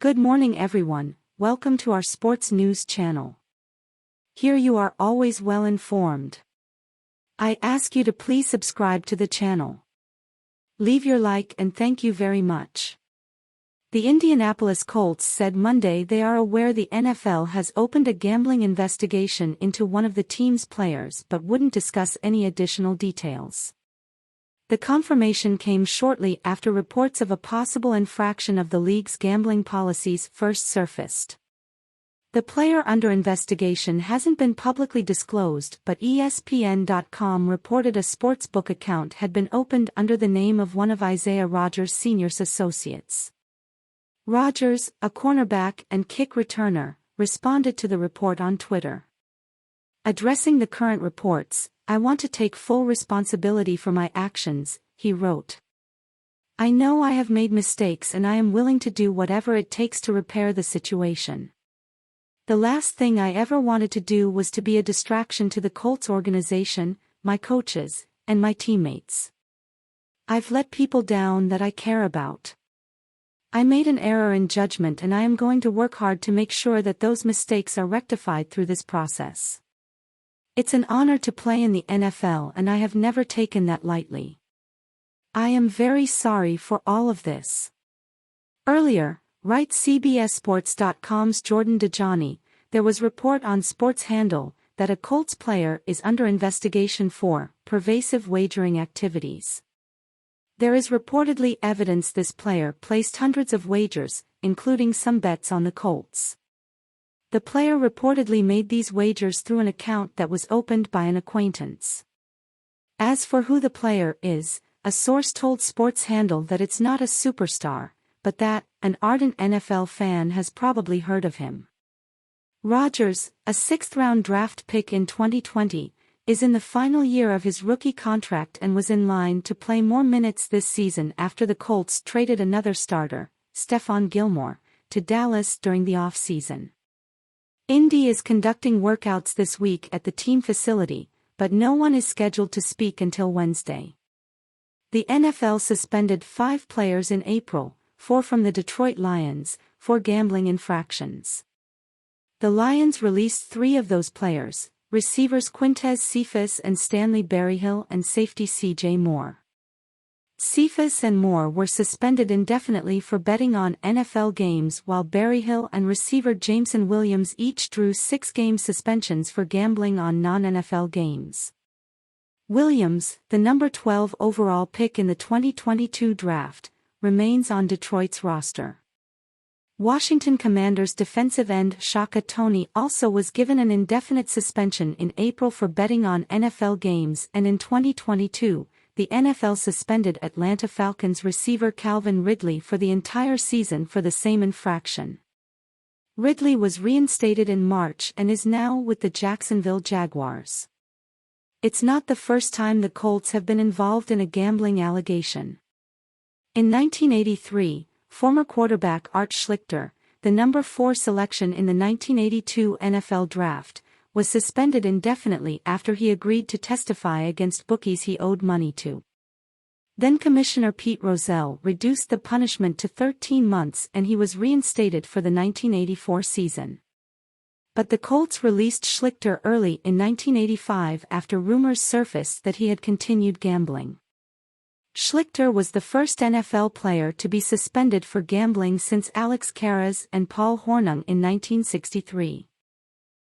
Good morning everyone, welcome to our sports news channel. Here you are always well informed. I ask you to please subscribe to the channel. Leave your like and thank you very much. The Indianapolis Colts said Monday they are aware the NFL has opened a gambling investigation into one of the team's players but wouldn't discuss any additional details. The confirmation came shortly after reports of a possible infraction of the league's gambling policies first surfaced. The player under investigation hasn't been publicly disclosed, but ESPN.com reported a sportsbook account had been opened under the name of one of Isaiah Rodgers' senior associates. Rodgers, a cornerback and kick returner, responded to the report on Twitter. Addressing the current reports, "I want to take full responsibility for my actions," he wrote. "I know I have made mistakes and I am willing to do whatever it takes to repair the situation. The last thing I ever wanted to do was to be a distraction to the Colts organization, my coaches, and my teammates. I've let people down that I care about. I made an error in judgment and I am going to work hard to make sure that those mistakes are rectified through this process. It's an honor to play in the NFL and I have never taken that lightly. I am very sorry for all of this." Earlier, writes CBSSports.com's Jordan Dajani, there was report on Sports Handle that a Colts player is under investigation for pervasive wagering activities. There is reportedly evidence this player placed hundreds of wagers, including some bets on the Colts. The player reportedly made these wagers through an account that was opened by an acquaintance. As for who the player is, a source told Sports Handle that it's not a superstar, but that an ardent NFL fan has probably heard of him. Rodgers, a sixth-round draft pick in 2020, is in the final year of his rookie contract and was in line to play more minutes this season after the Colts traded another starter, Stephon Gilmore, to Dallas during the offseason. Indy is conducting workouts this week at the team facility, but no one is scheduled to speak until Wednesday. The NFL suspended 5 players in April, 4 from the Detroit Lions, for gambling infractions. The Lions released 3 of those players, receivers Quintez Cephus and Stanley Berryhill and safety C.J. Moore. Cephus and Moore were suspended indefinitely for betting on NFL games, while Berryhill and receiver Jameson Williams each drew 6-game suspensions for gambling on non-NFL games. Williams, the number 12 overall pick in the 2022 draft, remains on Detroit's roster. Washington Commanders defensive end Shaka Toney also was given an indefinite suspension in April for betting on NFL games, and in 2022, the NFL suspended Atlanta Falcons receiver Calvin Ridley for the entire season for the same infraction. Ridley was reinstated in March and is now with the Jacksonville Jaguars. It's not the first time the Colts have been involved in a gambling allegation. In 1983, former quarterback Art Schlichter, the number 4 selection in the 1982 NFL Draft, was suspended indefinitely after he agreed to testify against bookies he owed money to. Then Commissioner Pete Rozelle reduced the punishment to 13 months and he was reinstated for the 1984 season. But the Colts released Schlichter early in 1985 after rumors surfaced that he had continued gambling. Schlichter was the first NFL player to be suspended for gambling since Alex Karras and Paul Hornung in 1963.